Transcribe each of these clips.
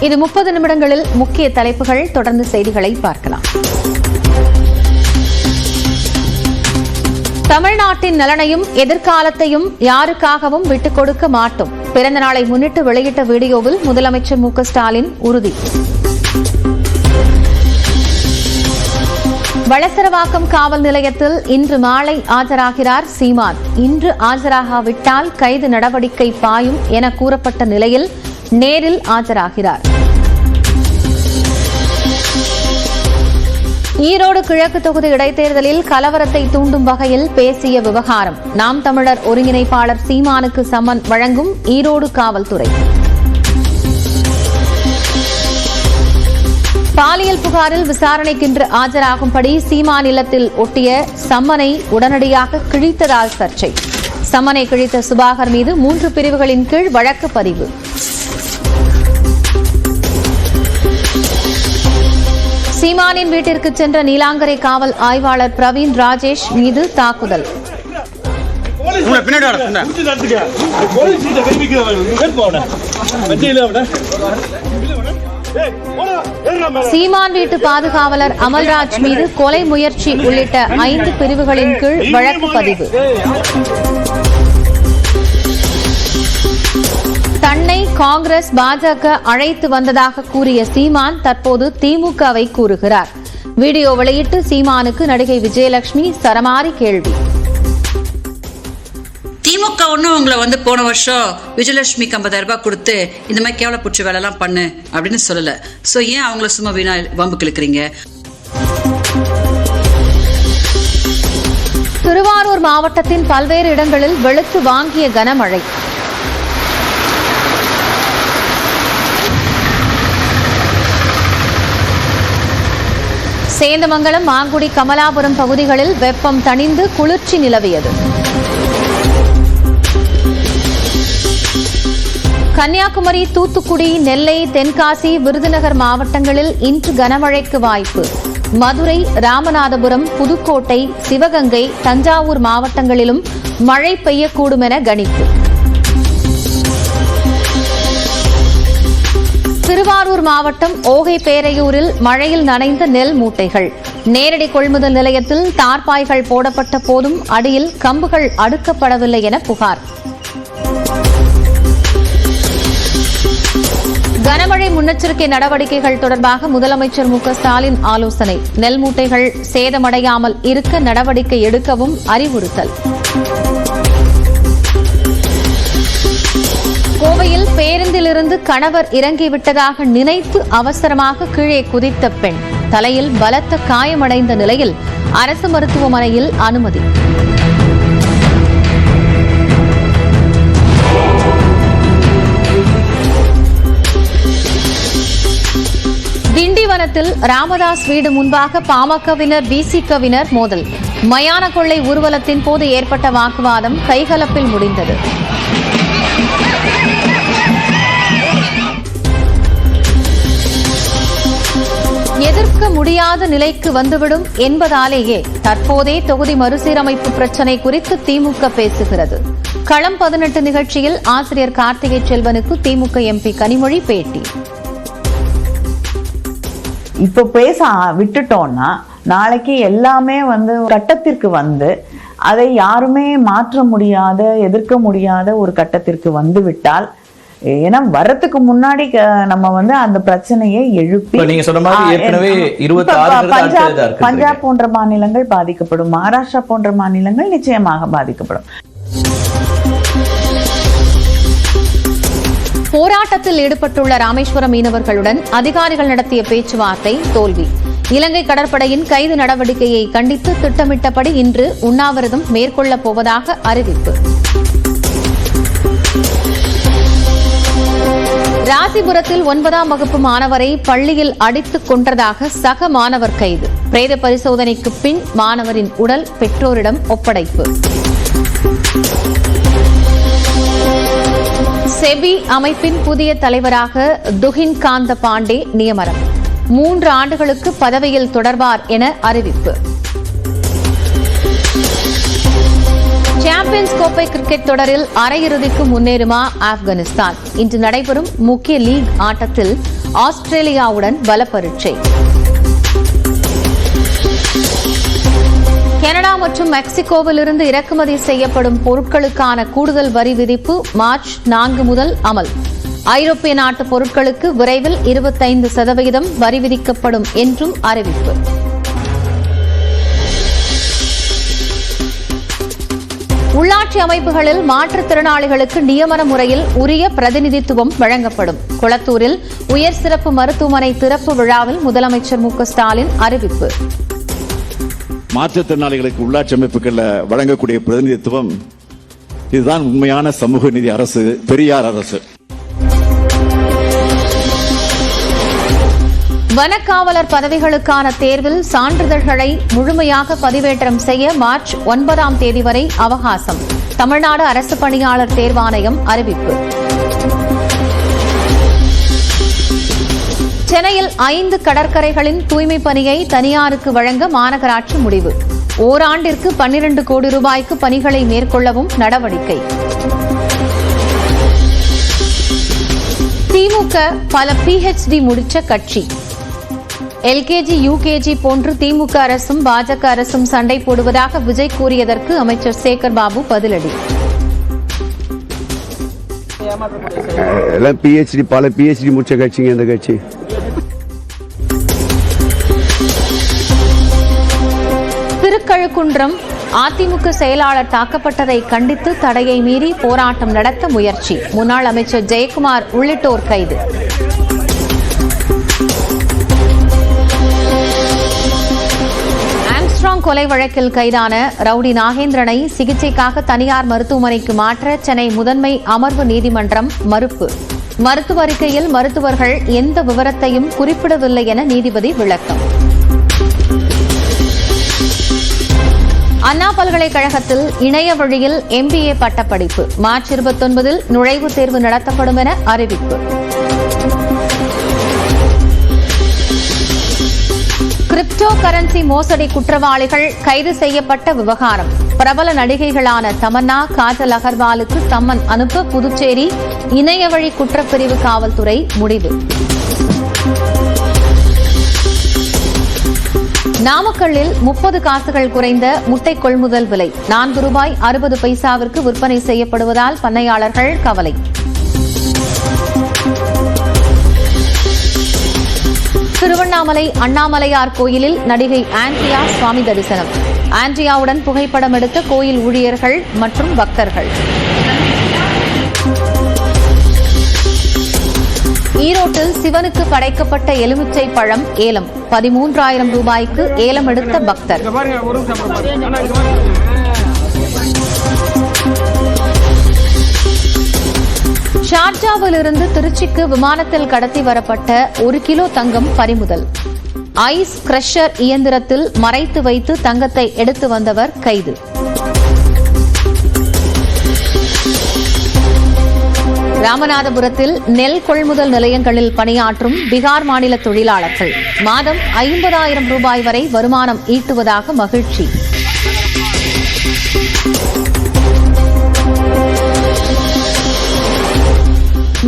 இது 30 நிமிடங்களில் முக்கிய தலைப்புகள். தொடர்ந்து செய்திகளை பார்க்கலாம். தமிழ்நாட்டின் நலனையும் எதிர்காலத்தையும் யாருக்காகவும் விட்டுக் கொடுக்க மாட்டோம். பிறந்த நாளை முன்னிட்டு வெளியிட்ட வீடியோவில் முதலமைச்சர் மு க ஸ்டாலின் உறுதி. வளசரவாக்கம் காவல் நிலையத்தில் இன்று மாலை ஆஜராகிறார் சீமான். இன்று ஆஜராகாவிட்டால் கைது நடவடிக்கை பாயும் என கூறப்பட்ட நிலையில் நேரில் ஆஜராகிறார். ஈரோடு கிழக்கு தொகுதி இடைத்தேர்தலில் கலவரத்தை தூண்டும் வகையில் பேசிய விவகாரம். நாம் தமிழர் ஒருங்கிணைப்பாளர் சீமானுக்கு சம்மன் வழங்கும் ஈரோடு காவல்துறை. பாலியல் புகாரில் விசாரணைக்கின்று ஆஜராகும்படி சீமான் இல்லத்தில் ஒட்டிய சம்மனை உடனடியாக கிழித்ததால் சர்ச்சை. சம்மனை கிழித்த சுபாகர் மீது 3 பிரிவுகளின் கீழ் வழக்கு பதிவு. சீமானின் வீட்டிற்கு சென்ற நீலாங்கரை காவல் ஆய்வாளர் பிரவீன் ராஜேஷ் மீது தாக்குதல். சீமான் வீட்டு பாதுகாவலர் அமல்ராஜ் மீது கொலை முயற்சி உள்ளிட்ட 5 பிரிவுகளின் கீழ் வழக்கு பதிவு. தன்னை காங்கிரஸ் பாஜக அழைத்து வந்ததாக கூறிய சீமான் தற்போது திமுகவை கூறுகிறார். வீடியோ வெளியிட்டு சீமானுக்கு நடிகை விஜயலட்சுமி சரமாரி கேள்வி. திமுக ஒன்னும் உங்களை போன வருஷம் விஜயலட்சுமிக்கு 50,000 ரூபாய் கொடுத்து இந்த மாதிரி கேவலப்புற்ற வேலை எல்லாம் பண்ணு அப்படின்னு சொல்லல. சோ ஏன் அவங்கள சும்மா வீணா வம்பு கிழக்குறீங்க? திருவாரூர் மாவட்டத்தின் பல்வேறு இடங்களில் வெளுத்து வாங்கிய கனமழை. சேந்தமங்கலம், மாங்குடி, கமலாபுரம் பகுதிகளில் வெப்பம் தணிந்து குளிர்ச்சி நிலவியது. கன்னியாகுமரி, தூத்துக்குடி, நெல்லை, தென்காசி, விருதுநகர் மாவட்டங்களில் இன்று கனமழைக்கு வாய்ப்பு. மதுரை, ராமநாதபுரம், புதுக்கோட்டை, சிவகங்கை, தஞ்சாவூர் மாவட்டங்களிலும் மழை பெய்யக்கூடும் என கணிப்பு. திருவாரூர் மாவட்டம் ஓகைப்பேரையூரில் மழையில் நனைந்த நெல் மூட்டைகள். நேரடி கொள்முதல் நிலையத்தில் தார்பாய்கள் போடப்பட்ட போதும் அடியில் கம்புகள் அடுக்கப்படவில்லை என புகார். கனமழை முன்னெச்சரிக்கை நடவடிக்கைகள் தொடர்பாக முதலமைச்சர் மு க ஸ்டாலின் ஆலோசனை. நெல் மூட்டைகள் சேதமடையாமல் இருக்க நடவடிக்கை எடுக்கவும் அறிவுறுத்தல். கோவையில் பேருந்திலிருந்து கணவர் இறங்கிவிட்டதாக நினைத்து அவசரமாக கீழே குதித்த பெண். தலையில் பலத்த காயமடைந்த நிலையில் அரசு மருத்துவமனையில் அனுமதி. திண்டிவனத்தில் ராமதாஸ் வீடு முன்பாக பாமகவினர் விசிகவினர் மோதல். மயான கொள்ளை ஊர்வலத்தின் போது ஏற்பட்ட வாக்குவாதம் கைகலப்பில் முடிந்தது. எதிர்க்க முடியாத நிலைக்கு வந்துவிடும் என்பதாலேயே தற்போதே தொகுதி மறுசீரமைப்பு பிரச்சினை குறித்து திமுக பேசுகிறது. களம் 18 நிகழ்ச்சியில் ஆசிரியர் கார்த்திகை செல்வனுக்கு திமுக எம்பி கனிமொழி பேட்டி. இப்ப பேச விட்டுட்டோம்னா நாளைக்கு எல்லாமே கட்டத்திற்கு அதை யாருமே மாற்ற முடியாத, எதிர்க்க முடியாத ஒரு கட்டத்திற்கு விட்டால், ஏன்னா வரத்துக்கு முன்னாடி நம்ம அந்த பிரச்சனையை எழுப்பி, நீங்க சொன்ன மாதிரி ஏற்கனவே 26 பஞ்சாப் போன்ற மாநிலங்கள் பாதிக்கப்படும், மகாராஷ்டிரா போன்ற மாநிலங்கள் நிச்சயமாக பாதிக்கப்படும். போராட்டத்தில் ஈடுபட்டுள்ள ராமேஸ்வரம் மீனவர்களுடன் அதிகாரிகள் நடத்திய பேச்சுவார்த்தை தோல்வி. இலங்கை கடற்படையின் கைது நடவடிக்கையை கண்டித்து திட்டமிட்டபடி இன்று உண்ணாவிரதம் மேற்கொள்ளப் போவதாக அறிவிப்பு. ராசிபுரத்தில் 9ஆம் வகுப்பு மாணவரை பள்ளியில் அடித்துக் கொன்றதாக சக மாணவர் கைது. பிரேத பரிசோதனைக்கு பின் மாணவரின் உடல் பெற்றோரிடம் ஒப்படைப்பு. செபி அமைப்பின் புதிய தலைவராக துகின் காந்த பாண்டே நியமனம். 3 ஆண்டுகளுக்கு பதவியில் தொடர்வார் என அறிவிப்பு. சாம்பியன்ஸ் கோப்பை கிரிக்கெட் தொடரில் அரையிறுதிக்கு முன்னேறுமா ஆப்கானிஸ்தான்? இன்று நடைபெறும் முக்கிய லீக் ஆட்டத்தில் ஆஸ்திரேலியாவுடன் பல பரீட்சை. கனடா மற்றும் மெக்சிகோவில் இருந்து இறக்குமதி செய்யப்படும் பொருட்களுக்கான கூடுதல் வரி விதிப்பு மார்ச் 4 முதல் அமல். ஐரோப்பிய நாட்டு பொருட்களுக்கு விரைவில் 25% வரி விதிக்கப்படும் என்றும் அறிவிப்பு. உள்ளாட்சி அமைப்புகளில் மாற்றுத்திறனாளிகளுக்கு நியமன முறையில் உரிய பிரதிநிதித்துவம் வழங்கப்படும். கொளத்தூரில் உயர் சிறப்பு மருத்துவமனை திறப்பு விழாவில் முதலமைச்சர் மு க ஸ்டாலின் அறிவிப்பு. மாற்றுத்திறனாளிகளுக்கு உள்ளாட்சி அமைப்புகளில் வழங்கக்கூடிய பிரதிநிதித்துவம் இதுதான் உண்மையான சமூக நீதி அரசு, பெரியார் அரசு. வனக்காவலர் பதவிகளுக்கான தேர்வில் சான்றிதழ்களை முழுமையாக பதிவேற்றம் செய்ய மார்ச் 9ஆம் தேதி வரை அவகாசம். தமிழ்நாடு அரசு பணியாளர் தேர்வாணையம் அறிவிப்பு. சென்னையில் 5 கடற்கரைகளின் தூய்மைப் பணியை தனியாருக்கு வழங்க மாநகராட்சி முடிவு. ஓராண்டிற்கு 12 கோடி ரூபாய்க்கு பணிகளை மேற்கொள்ளவும் நடவடிக்கை. திமுக பல PhD முடிச்ச கட்சி. LKG, UKG போன்று திமுக அரசும் பாஜக அரசும் சண்டை போடுவதாக விஜய் கூறியதற்கு அமைச்சர் சேகர் பாபு பதிலடி. பல PhD முடிச்ச கட்சிங்க இந்த கட்சி. திருக்கழுக்குன்றம் அதிமுக செயலாளர் தாக்கப்பட்டதை கண்டித்து தடையை மீறி போராட்டம் நடத்த முயற்சி. முன்னாள் அமைச்சர் ஜெயக்குமார் உள்ளிட்டோர் கைது. ஆம்ஸ்ட்ராங் கொலை வழக்கில் கைதான ரவுடி நாகேந்திரனை சிகிச்சைக்காக தனியார் மருத்துவமனைக்கு மாற்ற சென்னை முதன்மை அமர்வு நீதிமன்றம் மறுப்பு. மருத்துவ அறிக்கையில் மருத்துவர்கள் எந்த விவரத்தையும் குறிப்பிடவில்லை என நீதிபதி விளக்கம். அண்ணா பல்கலைக்கழகத்தில் இணைய வழியில் MBA பட்டப்படிப்பு மார்ச் 29இல் நுழைவுத் தேர்வு நடத்தப்படும் என அறிவிப்பு. கிரிப்டோ கரன்சி மோசடி குற்றவாளிகள் கைது செய்யப்பட்ட விவகாரம். பிரபல நடிகைகளான தமன்னா, காஜல் அகர்வாலுக்கு சம்மன் அனுப்ப புதுச்சேரி இணையவழி குற்றப்பிரிவு காவல்துறை முடிவு. நாமக்கல்லில் 30 காசுகள் குறைந்த முட்டை கொள்முதல் விலை ₹4.60 விற்பனை செய்யப்படுவதால் பண்ணையாளர்கள் கவலை. திருவண்ணாமலை அண்ணாமலையார் கோயிலில் நடிகை ஆண்ட்ரியா சுவாமி தரிசனம். ஆண்ட்ரியாவுடன் புகைப்படம் எடுத்த கோயில் ஊழியர்கள் மற்றும் பக்தர்கள். ஈரோட்டில் சிவனுக்கு படைக்கப்பட்ட எலுமிச்சை பழம் ஏலம். ₹13,000 ஏலம் எடுத்த பக்தர். ஷார்ஜாவிலிருந்து திருச்சிக்கு விமானத்தில் கடத்தி வரப்பட்ட 1 கிலோ தங்கம் பறிமுதல். ஐஸ் கிரஷர் இயந்திரத்தில் மறைத்து வைத்து தங்கத்தை எடுத்து வந்தவர் கைது. ராமநாதபுரத்தில் நெல் கொள்முதல் நிலையங்களில் பணியாற்றும் பீகார் மாநில தொழிலாளர்கள் மாதம் ₹50,000 வரை வருமானம் ஈட்டுவதாக மகிழ்ச்சி.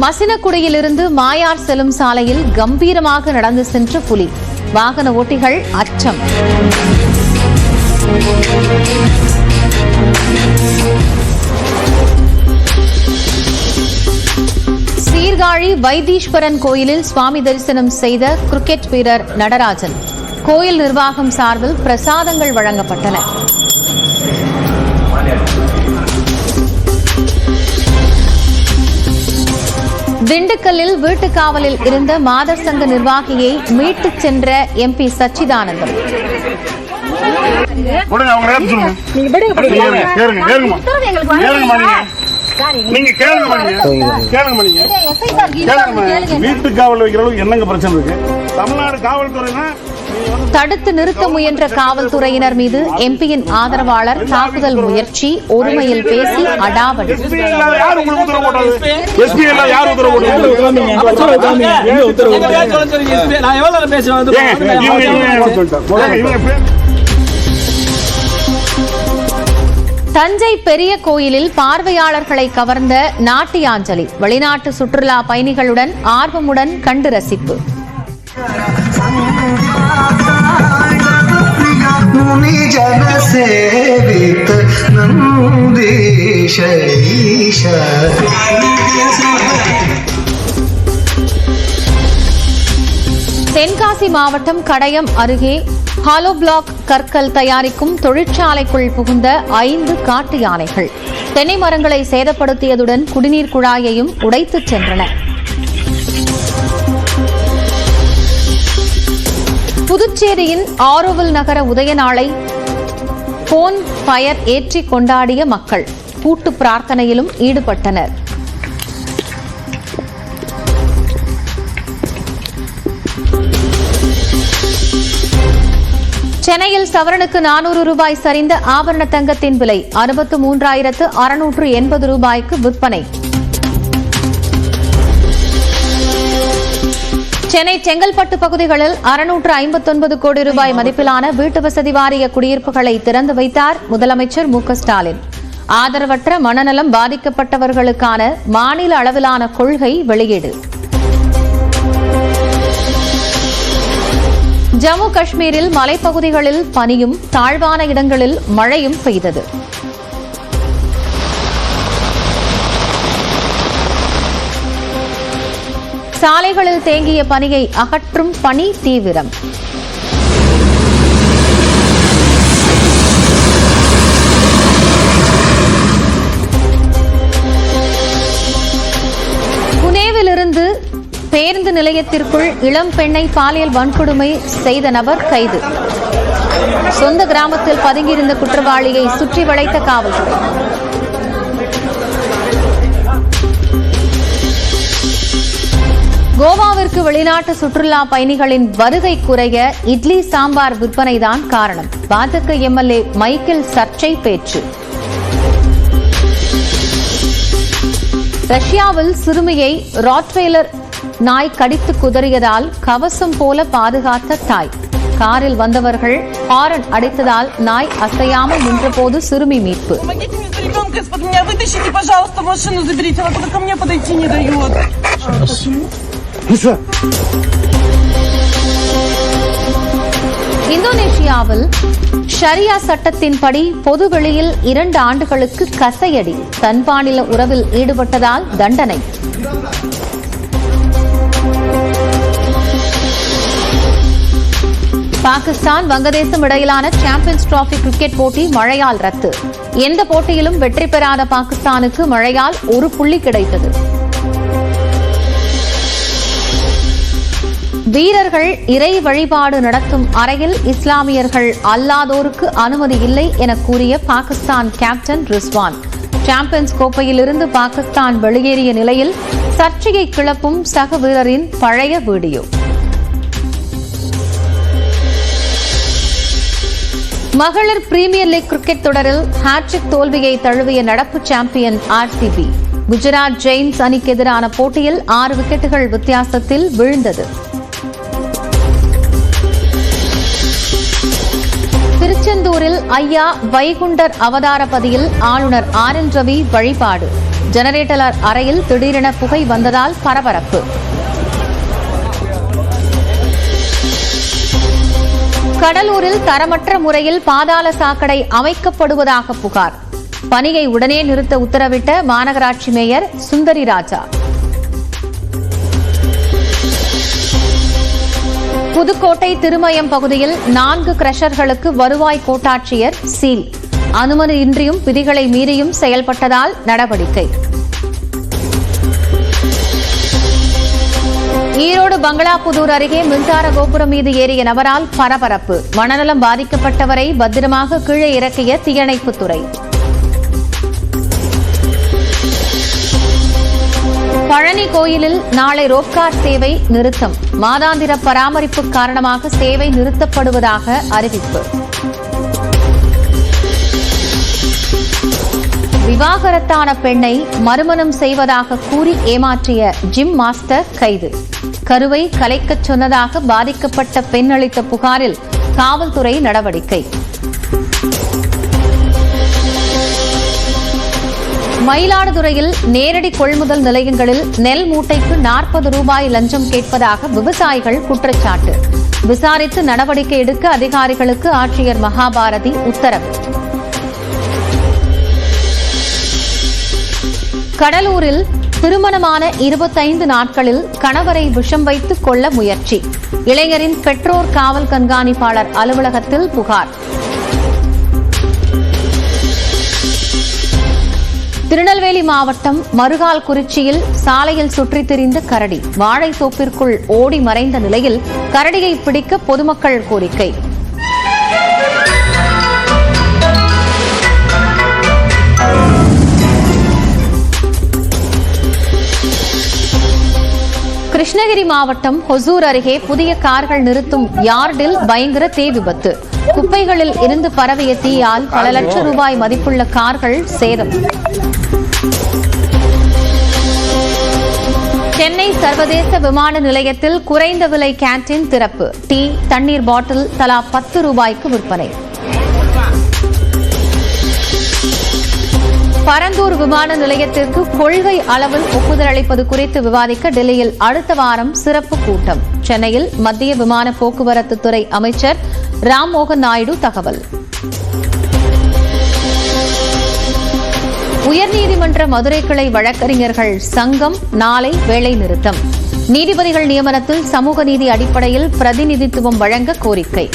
மசினக்குடியிலிருந்து மாயார் செல்லும் சாலையில் கம்பீரமாக நடந்து சென்ற புலி. வாகன ஓட்டிகள் அச்சம். சீர்காழி வைத்தீஸ்வரன் கோயிலில் சுவாமி தரிசனம் செய்த கிரிக்கெட் வீரர் நடராஜன். கோயில் நிர்வாகம் சார்பில் பிரசாதங்கள் வழங்கப்பட்டன. திண்டுக்கல்லில் வீட்டுக் காவலில் இருந்த மாதர் சங்க நிர்வாகியை மீட்டுச் சென்ற MP சச்சிதானந்தம். வீட்டு காவல் வைக்கிறவங்க என்னங்க பிரச்சனை இருக்கு? தமிழ்நாடு காவல்துறைனா தடுத்து நிறுத்த முயன்ற காவல்துறையினர் மீது MP-யின் ஆதரவாளர் தாக்குதல் முயற்சி. ஒருமையில் பேசி அடாவடி. தஞ்சை பெரிய கோயிலில் பார்வையாளர்களை கவர்ந்த நாட்டியாஞ்சலி. வெளிநாட்டு சுற்றுலா பயணிகளுடன் ஆர்வமுடன் கண்டு ரசிப்பு. தென்காசி மாவட்டம் கடையம் அருகே ஹாலோ பிளாக் கற்கள் தயாரிக்கும் தொழிற்சாலைக்குள் புகுந்த 5 காட்டு யானைகள் தென்னை மரங்களை சேதப்படுத்தியதுடன் குடிநீர் குழாயையும் உடைத்துச் சென்றன. புதுச்சேரியின் ஆரோவில் நகர உதயநாளை போன் ஃபயர் ஏற்றி கொண்டாடிய மக்கள் கூட்டு பிரார்த்தனையிலும் ஈடுபட்டனர். சென்னையில் சவரனுக்கு 400 ரூபாய் சரிந்த ஆபரண தங்கத்தின் விலை 63,680 ரூபாய்க்கு விற்பனை. சென்னை செங்கல்பட்டு பகுதிகளில் 659 கோடி ரூபாய் மதிப்பிலான வீட்டு வசதி வாரிய குடியிருப்புகளை திறந்து வைத்தார் முதலமைச்சர் மு க ஸ்டாலின். ஆதரவற்ற மனநலம் பாதிக்கப்பட்டவர்களுக்கான மாநில அளவிலான கொள்கை வெளியீடு. ஜம்மு காஷ்மீரில் மலைப்பகுதிகளில் பனியும் தாழ்வான இடங்களில் மழையும் பெய்தது. சாலைகளில் தேங்கிய பனியை அகற்றும் பணி தீவிரம். புனேவிலிருந்து பேருந்து நிலையத்திற்குள் இளம் பெண்ணை பாலியல் வன்கொடுமை செய்த நபர் கைது. சொந்த கிராமத்தில் பதுங்கியிருந்த குற்றவாளியை சுற்றி வளைத்த காவல்துறை. கோவாவிற்கு வெளிநாட்டு சுற்றுலா பயணிகளின் வருகை குறைய இட்லி சாம்பார் விற்பனைதான் காரணம். பாஜக எம்எல்ஏ மைக்கேல் சர்ச்சை பேச்சு. ரஷ்யாவில் சிறுமியை ராட்வெய்லர் நாய் கடித்து குதறியதால் கவசம் போல பாதுகாத்த தாய். காரில் வந்தவர்கள் ஹாரன் அடித்ததால் நாய் அசையாமல் நின்றபோது சிறுமி மீட்பு. இந்தோனேஷியாவில் ஷரியா சட்டத்தின்படி பொதுவெளியில் 2 ஆண்டுகளுக்கு கசையடி. தன்பாலின உறவில் ஈடுபட்டதால் தண்டனை. பாகிஸ்தான் வங்கதேசம் இடையிலான சாம்பியன்ஸ் டிராபி கிரிக்கெட் போட்டி மழையால் ரத்து. எந்த போட்டியிலும் வெற்றி பெறாத பாகிஸ்தானுக்கு மழையால் 1 புள்ளி கிடைத்தது. வீரர்கள் இறை வழிபாடு நடத்தும் அறையில் இஸ்லாமியர்கள் அல்லாதோருக்கு அனுமதி இல்லை என கூறிய பாகிஸ்தான் கேப்டன் ரிஸ்வான். சாம்பியன்ஸ் கோப்பையிலிருந்து பாகிஸ்தான் வெளியேறிய நிலையில் சர்ச்சையை கிளப்பும் சக வீரரின் பழைய வீடியோ. மகளிர் பிரீமியர் லீக் கிரிக்கெட் தொடரில் ஹாட்ரிக் தோல்வியை தழுவிய நடப்பு சாம்பியன் ஆர்சிபி. குஜராத் ஜெயின்ஸ் அணிக்கு எதிரான போட்டியில் 6 விக்கெட்டுகள் வித்தியாசத்தில் வீழ்ந்தது. திருச்செந்தூரில் ஐயா வைகுண்டர் அவதாரபதியில் ஆளுநர் ஆர்.என். ரவி வழிபாடு. ஜெனரேட்டர் அறையில் திடீரென புகை வந்ததால் பரபரப்பு. கடலூரில் தரமற்ற முறையில் பாதாள சாக்கடை அமைக்கப்படுவதாக புகார். பணியை உடனே நிறுத்த உத்தரவிட்ட மாநகராட்சி மேயர் சுந்தரி ராஜா. புதுக்கோட்டை திருமயம் பகுதியில் 4 கிரஷர்களுக்கு வருவாய் கோட்டாட்சியர் சீல். அனுமதியின்றியும் விதிகளை மீறியும் செயல்பட்டதால் நடவடிக்கை. ஈரோடு பங்களாபுதூர் அருகே மின்சார கோபுரம் மீது ஏறிய நபரால் பரபரப்பு. மனநலம் பாதிக்கப்பட்டவரை பத்திரமாக கீழே இறக்கிய தீயணைப்புத்துறை. பழனி கோயிலில் நாளை ரோப்கார் சேவை நிறுத்தம். மாதாந்திர பராமரிப்பு காரணமாக சேவை நிறுத்தப்படுவதாக அறிவிப்பு. விவாகரத்தான பெண்ணை மறுமணம் செய்வதாக கூறி ஏமாற்றிய ஜிம் மாஸ்டர் கைது. கருவை கலைக்கச் சொன்னதாக பாதிக்கப்பட்ட பெண் அளித்த புகாரில் காவல்துறை நடவடிக்கை. மயிலாடுதுறையில் நேரடி கொள்முதல் நிலையங்களில் நெல் மூட்டைக்கு 40 ரூபாய் லஞ்சம் கேட்பதாக விவசாயிகள் குற்றச்சாட்டு. விசாரித்து நடவடிக்கை எடுக்க அதிகாரிகளுக்கு ஆட்சியர் மகாபாரதி உத்தரவு. கடலூரில் திருமணமான 25 நாட்களில் கணவரை விஷம் வைத்து கொல்ல முயற்சி. இளைஞரின் பெற்றோர் காவல் கண்காணிப்பாளர் அலுவலகத்தில் புகார். திருநெல்வேலி மாவட்டம் மருகால்குறிச்சியில் சாலையில் சுற்றித் திரிந்த கரடி வாழைத்தோப்பிற்குள் ஓடி மறைந்த நிலையில் கரடியை பிடிக்க பொதுமக்கள் கோரிக்கை. கிருஷ்ணகிரி மாவட்டம் ஹொசூர் அருகே புதிய கார்கள் நிறுத்தும் யார்டில் பயங்கர தீ விபத்து. குப்பைகளில் இருந்து பரவிய தீயால் பல லட்சம் ரூபாய் மதிப்புள்ள கார்கள் சேதம். சென்னை சர்வதேச விமான நிலையத்தில் குறைந்த விலை கேண்டீன் திறப்பு. டீ, தண்ணீர் பாட்டில் தலா 10 ரூபாய்க்கு விற்பனை. பரந்தூர் விமான நிலையத்திற்கு கொள்கை அளவில் ஒப்புதல் அளிப்பது குறித்து விவாதிக்க டெல்லியில் அடுத்த வாரம் சிறப்பு கூட்டம். சென்னையில் மத்திய விமான போக்குவரத்து துறை அமைச்சர் ராம்மோகன் நாயுடு தகவல். உயர்நீதிமன்ற மதுரை கிளை வழக்கறிஞர்கள் சங்கம் நாளை வேலை நிறுத்தம். நீதிபதிகள் நியமனத்தில் சமூக நீதி அடிப்படையில் பிரதிநிதித்துவம் வழங்க கோரிக்கை.